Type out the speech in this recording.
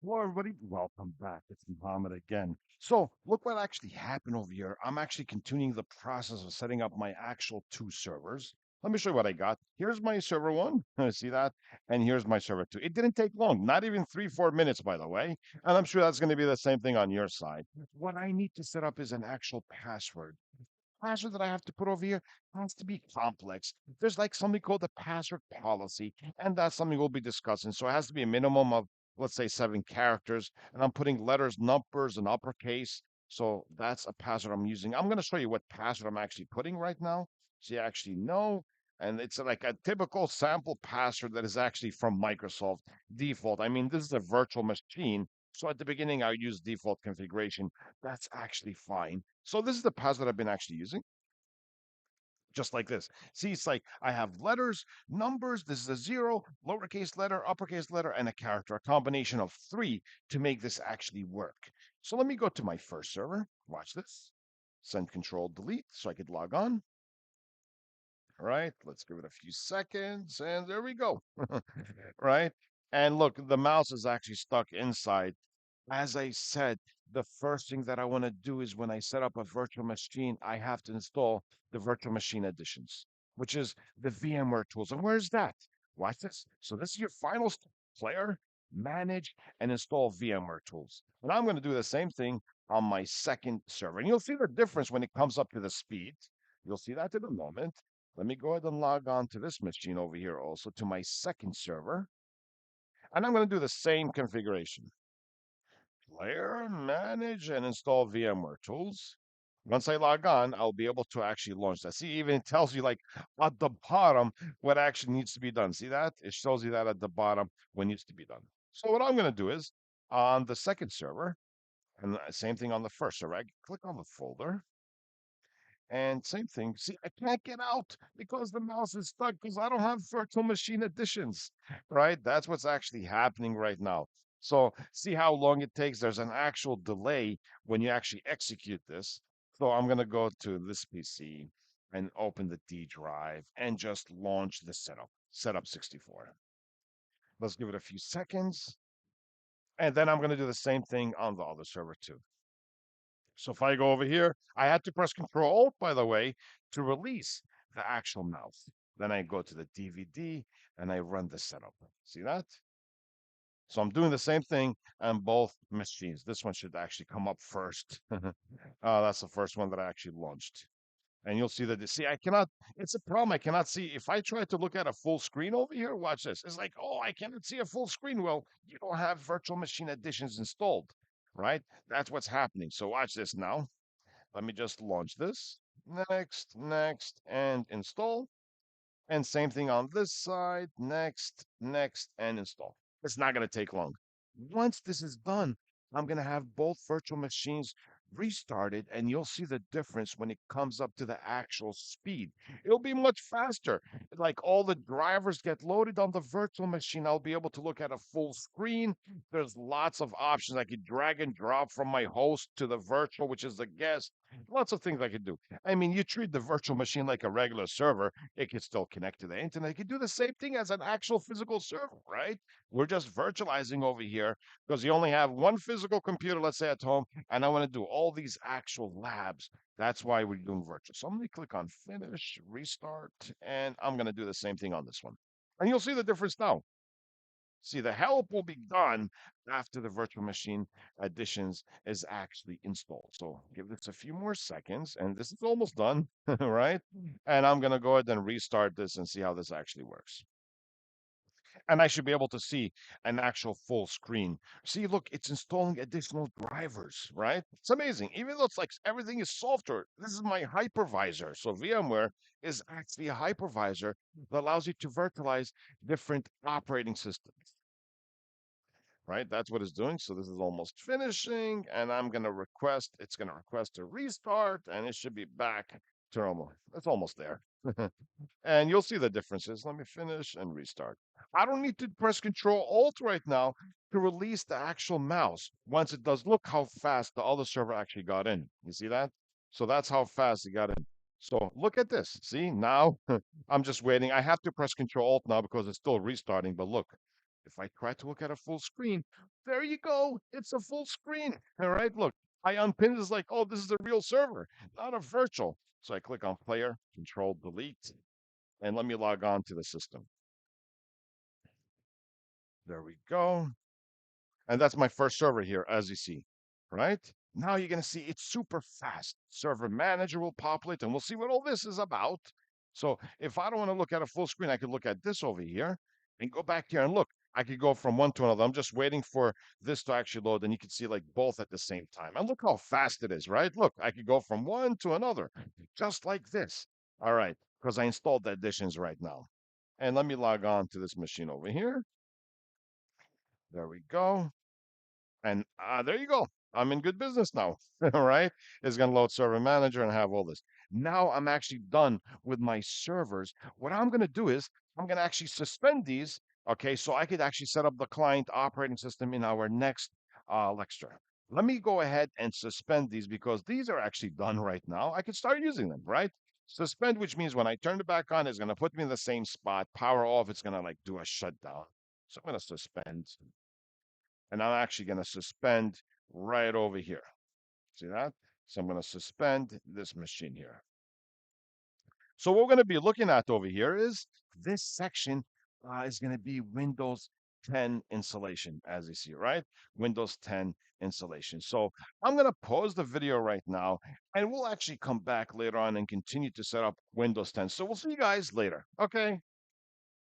Hello, everybody. Welcome back. It's Mohammed again. So, look what actually happened over here. I'm actually continuing the process of setting up my actual two servers. Let me show you what I got. Here's my server one. See that? And here's my server two. It didn't take long, not even 3, 4 minutes, by the way. And I'm sure that's going to be the same thing on your side. What I need to set up is an actual password that I have to put over here has to be complex. There's like something called the password policy, and that's something we'll be discussing. So it has to be a minimum of, let's say, 7 characters, and I'm putting letters, numbers, and uppercase. So that's a password I'm using. I'm going to show you what password I'm actually putting right now, so you actually know. And it's like a typical sample password that is actually from Microsoft default. I mean, this is a virtual machine. So at the beginning, I use default configuration. That's actually fine. So this is the password I've been actually using, just like this. See, it's like I have letters, numbers. This is a zero, lowercase letter, uppercase letter, and a character, a combination of three to make this actually work. So let me go to my first server. Watch this. Send control delete so I could log on. All right, let's give it a few seconds, and there we go. Right? And look, the mouse is actually stuck inside. As I said, the first thing that I want to do is when I set up a virtual machine, I have to install the virtual machine editions, which is the VMware tools. And where's that? Watch this. So this is your final step. Player, manage, and install VMware tools. And I'm going to do the same thing on my second server. And you'll see the difference when it comes up to the speed. You'll see that in a moment. Let me go ahead and log on to this machine over here also to my second server. And I'm going to do the same configuration. Player, manage, and install VMware tools. Once I log on, I'll be able to actually launch that. See, even it tells you like at the bottom what actually needs to be done. See that? It shows you that at the bottom what needs to be done. So what I'm going to do is on the second server, and the same thing on the first server, I click on the folder, and same thing. See, I can't get out because the mouse is stuck because I don't have virtual machine editions, right? That's what's actually happening right now. So see how long it takes. There's an actual delay when you actually execute this. So I'm going to go to this PC and open the D drive and just launch the setup 64. Let's give it a few seconds. And then I'm going to do the same thing on the other server too. So if I go over here, I had to press Control Alt, by the way, to release the actual mouse. Then I go to the DVD and I run the setup. See that? So I'm doing the same thing on both machines. This one should actually come up first. That's the first one that I actually launched. And you'll see that, see, I cannot, it's a problem. I cannot see. If I try to look at a full screen over here, watch this. It's like, oh, I cannot see a full screen. Well, you don't have virtual machine editions installed, right? That's what's happening. So watch this now. Let me just launch this. Next, next, and install. And same thing on this side. Next, next, and install. It's not going to take long. Once this is done, I'm going to have both virtual machines restarted, and you'll see the difference when it comes up to the actual speed. It'll be much faster. Like all the drivers get loaded on the virtual machine, I'll be able to look at a full screen. There's lots of options. I could drag and drop from my host to the virtual, which is the guest. Lots of things I could do. I mean, you treat the virtual machine like a regular server, it can still connect to the internet. It can do the same thing as an actual physical server, right? We're just virtualizing over here because you only have one physical computer, let's say at home, and I want to do all these actual labs. That's why we're doing virtual. So I'm going to click on finish, restart, and I'm going to do the same thing on this one. And you'll see the difference now. See, the help will be done after the virtual machine additions is actually installed. So give this a few more seconds, and this is almost done, right? And I'm going to go ahead and restart this and see how this actually works. And I should be able to see an actual full screen. See, look, it's installing additional drivers, right? It's amazing. Even though it's like everything is software, this is my hypervisor. So VMware is actually a hypervisor that allows you to virtualize different operating systems, right? That's what it's doing. So this is almost finishing, and I'm going to request, it's going to request a restart, and it should be back to normal. It's almost there. And you'll see the differences. Let me finish and restart. I don't need to press Control Alt right now to release the actual mouse. Once it does, look how fast the other server actually got in. You see that? So that's how fast it got in. So look at this. See, now I'm just waiting. I have to press Control Alt now because it's still restarting, but look, If I try to look at a full screen, there you go. It's a full screen. All right, look, I unpin this like, oh, this is a real server, not a virtual. So I click on player, control delete, and let me log on to the system. There we go. And that's my first server here, as you see, right? Now you're going to see it's super fast. Server manager will populate, and we'll see what all this is about. So if I don't want to look at a full screen, I could look at this over here and go back here and look. I could go from one to another. I'm just waiting for this to actually load, and you can see like both at the same time. And look how fast it is, right? Look, I could go from one to another, just like this. All right, because I installed the additions right now. And let me log on to this machine over here. There we go. And there you go. I'm in good business now. All right. It's going to load server manager and have all this. Now I'm actually done with my servers. What I'm going to do is I'm going to actually suspend these. Okay. So I could actually set up the client operating system in our next lecture. Let me go ahead and suspend these because these are actually done right now. I could start using them, right? Suspend, which means when I turn it back on, it's going to put me in the same spot. Power off, it's going to like do a shutdown. So I'm going to suspend and I'm actually going to suspend right over here. See that? So I'm going to suspend this machine here. So what we're going to be looking at over here is this section is going to be Windows 10 installation, as you see, right? Windows 10 installation. So I'm going to pause the video right now, and we'll actually come back later on and continue to set up Windows 10. So we'll see you guys later. Okay.